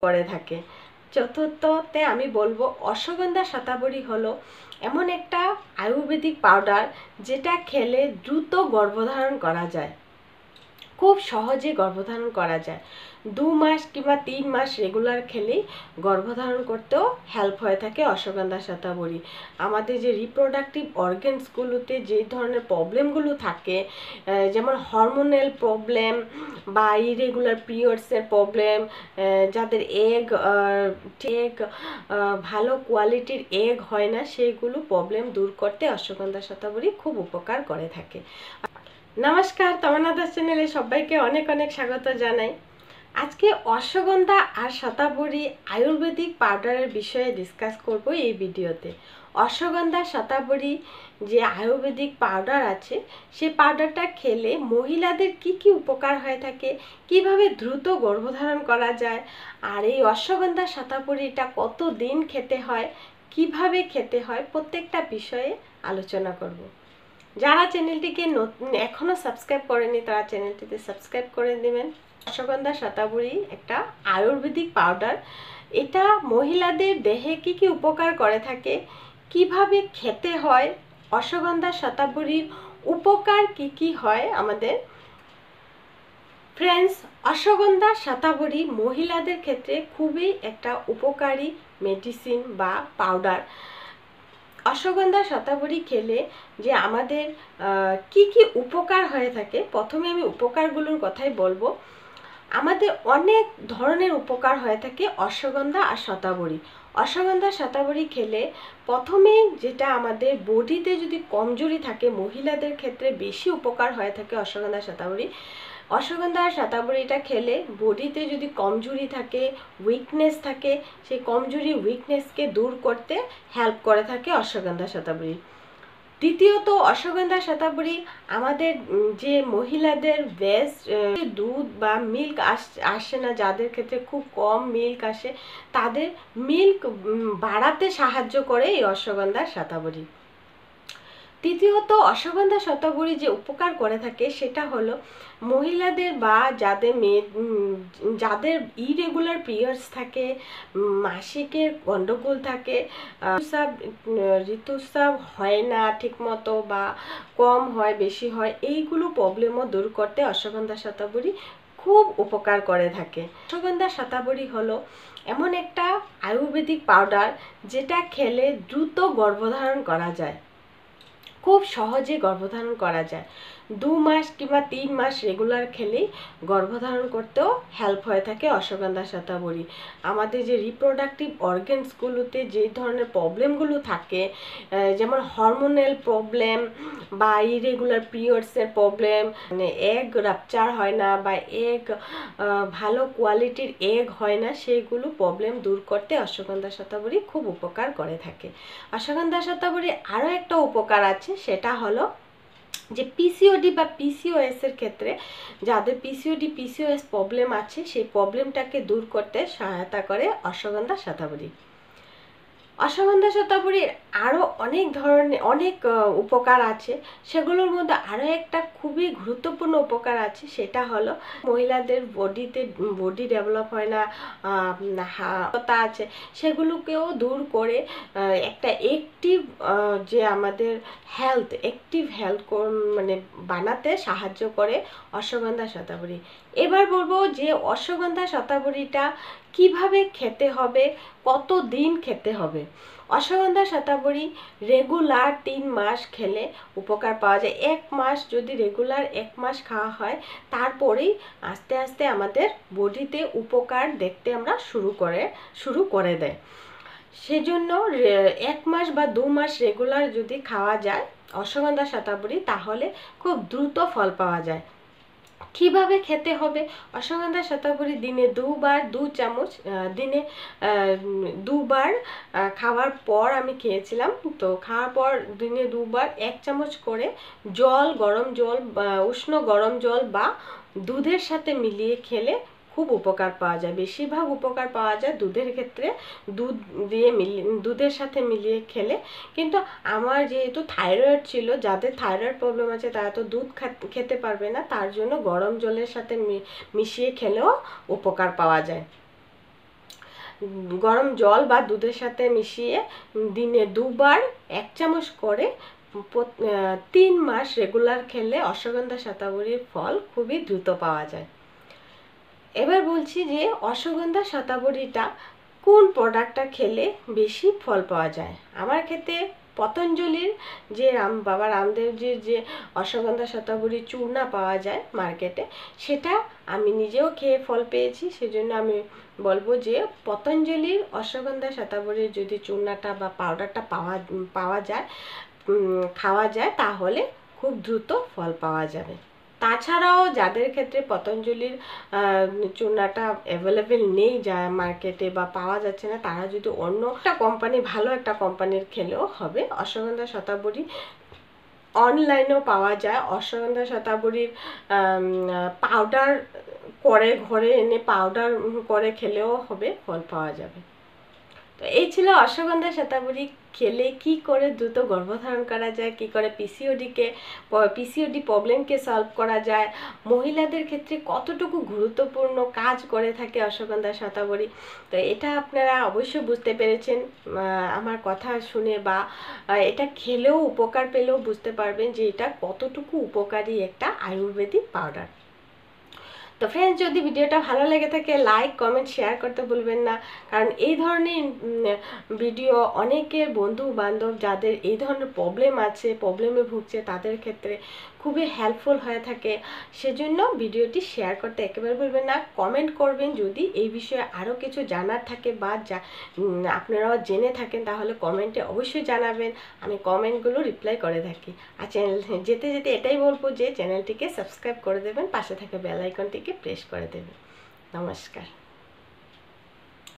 করে থাকে। চতুর্থতে আমি বলবো অশ্বগন্ধা শতাবরী হলো এমন একটা আয়ুর্বেদিক পাউডার যেটা খেলে দ্রুত গর্ভধারণ করা যায়, খুব সহজে গর্ভধারণ করা যায়। 2 মাস কিংবা 3 মাস রেগুলার খেলেই গর্ভধারণ করতেও হেল্প হয়ে থাকে অশ্বগন্ধা শতাবরী। আমাদের যে রিপ্রোডাক্টিভ অর্গানসগুলোতে যে ধরনের প্রবলেমগুলো থাকে, যেমন হরমোনাল প্রবলেম বা ইরেগুলার পিরিয়ডসের প্রবলেম, যাদের এগ ভালো কোয়ালিটির এগ হয় না, সেইগুলো প্রবলেম দূর করতে অশ্বগন্ধা শতাবরী খুব উপকার করে থাকে। নমস্কার, তমন্নাদাস চ্যানেলে সবাইকে অনেক অনেক স্বাগত জানাই। আজকে অশ্বগন্ধা আর শতাবরী আয়ুর্বেদিক পাউডারের বিষয়ে ডিসকাস করব এই ভিডিওতে। অশ্বগন্ধা শতাবরী যে আয়ুর্বেদিক পাউডার আছে, সেই পাউডারটা খেলে মহিলাদের কি কি উপকার হয়ে থাকে, কিভাবে দ্রুত গর্ভধারণ করা যায়, আর এই অশ্বগন্ধা শতাবরীটা কত দিন খেতে হয়, কিভাবে খেতে হয়, প্রত্যেকটা বিষয়ে আলোচনা করব। যারা চ্যানেলটিকে এখনো সাবস্ক্রাইব করেনি তারা চ্যানেলটিতে সাবস্ক্রাইব করে দিবেন। অশ্বগন্ধা শতাবরী একটা আয়ুর্বেদিক পাউডার। এটা মহিলাদের দেহে কি কি উপকার করে থাকে, কিভাবে খেতে হয়, অশ্বগন্ধা শতাবরীর উপকার কি কি হয় আমাদের। ফ্রেন্ডস, অশ্বগন্ধা শতাবরী মহিলাদের ক্ষেত্রে খুবই একটা উপকারী মেডিসিন বা পাউডার। অশ্বগন্ধা শতাবরী খেলে যে আমাদের কি কি উপকার হয়ে থাকে, প্রথমে আমি উপকারগুলোর কথাই বলবো। আমাদের অনেক ধরনের উপকার হয়ে থাকে অশ্বগন্ধা আর শতাবরী। অশ্বগন্ধা শতাবরী খেলে প্রথমেই যেটা আমাদের বডিতে যদি কমজোরি থাকে, মহিলাদের ক্ষেত্রে বেশি উপকার হয়ে থাকে অশ্বগন্ধা শতাবরী। অশ্বগন্ধা আর শতাবরীটা খেলে বডিতে যদি কমজোরি থাকে, উইকনেস থাকে, সেই কমজোরি উইকনেসকে দূর করতে হেল্প করে থাকে অশ্বগন্ধা শতাবরী। দ্বিতীয়ত, অশ্বগন্ধা শতাবরী আমাদের যে মহিলাদের বেস্ট দুধ বা মিল্ক আসে না, যাদের ক্ষেত্রে খুব কম মিল্ক আসে, তাদের মিল্ক বাড়াতে সাহায্য করে এই অশ্বগন্ধা শতাবরী। তৃতীয়ত, অশ্বগন্ধা শতাবরী যে উপকার করে থাকে সেটা হলো মহিলাদের বা যাদের ইরেগুলার পিরিয়ডস থাকে, মাসিকের গন্ডগোল থাকে, ঋতুস্রাব হয় না ঠিকমতো বা কম হয় বেশি হয়, এইগুলো প্রবলেমও দূর করতে অশ্বগন্ধা শতাবরী খুব উপকার করে থাকে। অশ্বগন্ধা শতাবরী হলো এমন একটা আয়ুর্বেদিক পাউডার যেটা খেলে দ্রুত গর্ভধারণ করা যায়, খুব সহজে গর্ভধারণ করা যায়। 2 মাস কিংবা 3 মাস রেগুলার খেলেই গর্ভধারণ করতেও হেল্প হয়ে থাকে অশ্বগন্ধা শতাবরী। আমাদের যে রিপ্রোডাক্টিভ অর্গানসগুলোতে যে ধরনের প্রবলেমগুলো থাকে, যেমন হরমোনাল প্রবলেম বা ইরেগুলার পিরিয়ডসের প্রবলেম, মানে এগ রাপচার হয় না বা এগ ভালো কোয়ালিটির এগ হয় না, সেইগুলো প্রবলেম দূর করতে অশ্বগন্ধা শতাবরী খুব উপকার করে থাকে। অশ্বগন্ধা শতাবরী আরও একটা উপকার আছে, সেটা হলো যে পিসিওডি বা পিসিওএস এর ক্ষেত্রে যাদের পিসিওএস প্রবলেম আছে, সেই প্রবলেমটাকে দূর করতে সহায়তা করে অশ্বগন্ধা শতাবরী। অশ্বগন্ধা শতাবরীর আরও অনেক উপকার আছে, সেগুলোর মধ্যে আরও একটা খুবই গুরুত্বপূর্ণ উপকার আছে, সেটা হলো মহিলাদের বডি ডেভেলপ হয় না, আছে, সেগুলোকেও দূর করে একটা অ্যাক্টিভ যে আমাদের অ্যাক্টিভ হেলথ মানে বানাতে সাহায্য করে অশ্বগন্ধা শতাবরী। এবার বলবো যে অশ্বগন্ধা শতাবরীটা কিভাবে খেতে হবে, কত দিন খেতে হবে। অশ্বগন্ধা শতাবরী রেগুলার 3 মাস খেলে উপকার পাওয়া যায়। 1 মাস যদি রেগুলার 1 মাস খাওয়া হয়, তারপরেই আস্তে আস্তে আমাদের বডিতে উপকার দেখতে আমরা শুরু করে দেয়। সেজন্য 1 মাস বা 2 মাস রেগুলার যদি খাওয়া যায় অশ্বগন্ধা শতাবরী, তাহলে খুব দ্রুত ফল পাওয়া যায়। কিভাবে খেতে হবে? অশ্বগন্ধা শতাবরী দিনে 2 বার 2 চামচ, দিনে 2 বার খাওয়ার পর আমি খেয়েছিলাম। তো খাওয়ার পর দিনে 2 বার 1 চামচ করে উষ্ণ গরম জল বা দুধের সাথে মিলিয়ে খেলে খুব উপকার পাওয়া যায়। বেশিরভাগ উপকার পাওয়া যায় দুধের ক্ষেত্রে, দুধের সাথে মিলিয়ে খেলে। কিন্তু আমার যেহেতু থাইরয়েড ছিল, যাদের থাইরয়েড প্রবলেম আছে তারা তো দুধ খেতে পারবে না, তার জন্য গরম জলের সাথে মিশিয়ে খেলেও উপকার পাওয়া যায়। গরম জল বা দুধের সাথে মিশিয়ে দিনে 2 বার 1 চামচ করে 3 মাস রেগুলার খেলে অশ্বগন্ধা শতাবরীর ফল খুবই দ্রুত পাওয়া যায়। এবার বলছি যে অশ্বগন্ধা শতাবরীটা কোন প্রোডাক্টটা খেলে বেশি ফল পাওয়া যায়। আমার ক্ষেত্রে পতঞ্জলির যে বাবা রামদেবজির যে অশ্বগন্ধা শতাবরী চূর্ণা পাওয়া যায় মার্কেটে, সেটা আমি নিজেও খেয়ে ফল পেয়েছি। সেজন্য আমি বলবো যে পতঞ্জলির অশ্বগন্ধা শতাবরীর যদি চূর্ণাটা বা পাউডারটা পাওয়া যায়, খাওয়া যায়, তাহলে খুব দ্রুত ফল পাওয়া যাবে। তাছাড়াও যাদের ক্ষেত্রে পতঞ্জলির চূর্ণাটা অ্যাভেলেবেল নেই, যা মার্কেটে বা পাওয়া যাচ্ছে না, তারা যদি অন্য একটা কোম্পানি, ভালো একটা কোম্পানির খেলেও হবে। অশ্বগন্ধা শতাবরী অনলাইনেও পাওয়া যায়। অশ্বগন্ধা শতাবরীর পাউডার করে ঘরে এনে পাউডার করে খেলেও হবে, ফল পাওয়া যাবে। তো এই ছিল অশ্বগন্ধা শতাবরী খেলে কি করে দ্রুত গর্ভধারণ করা যায়, কি করে পিসিওডি প্রবলেমকে সলভ করা যায়, মহিলাদের ক্ষেত্রে কতটুকু গুরুত্বপূর্ণ কাজ করে থাকে অশ্বগন্ধা শতাবরী। তো এটা আপনারা অবশ্যই বুঝতে পেরেছেন আমার কথা শুনে, বা এটা খেলেও উপকার পেলেও বুঝতে পারবেন যে এটা কতটুকু উপকারী একটা আয়ুর্বেদিক পাউডার। তো ফ্রেন্ডস, যদি ভিডিওটা ভালো লেগে থাকে লাইক কমেন্ট শেয়ার করতে ভুলবেন না, কারণ এই ধরনের ভিডিও অনেকের বন্ধু বান্ধব যাদের এই ধরনের প্রবলেম আছে, প্রবলেমে ভুগছে, তাদের ক্ষেত্রে খুবই হেল্পফুল হয়ে থাকে। সেজন্য ভিডিওটি শেয়ার করতে একেবারে ভুলবেন না। কমেন্ট করবেন যদি এই বিষয়ে আরও কিছু জানার থাকে বা আপনারাও জেনে থাকেন, তাহলে কমেন্টে অবশ্যই জানাবেন। আমি কমেন্টগুলো রিপ্লাই করে থাকি। আর যেতে এটাই বলবো যে চ্যানেলটিকে সাবস্ক্রাইব করে দেবেন, পাশে থাকা বেল আইকনটিকে প্রেস করে দেবেন। নমস্কার।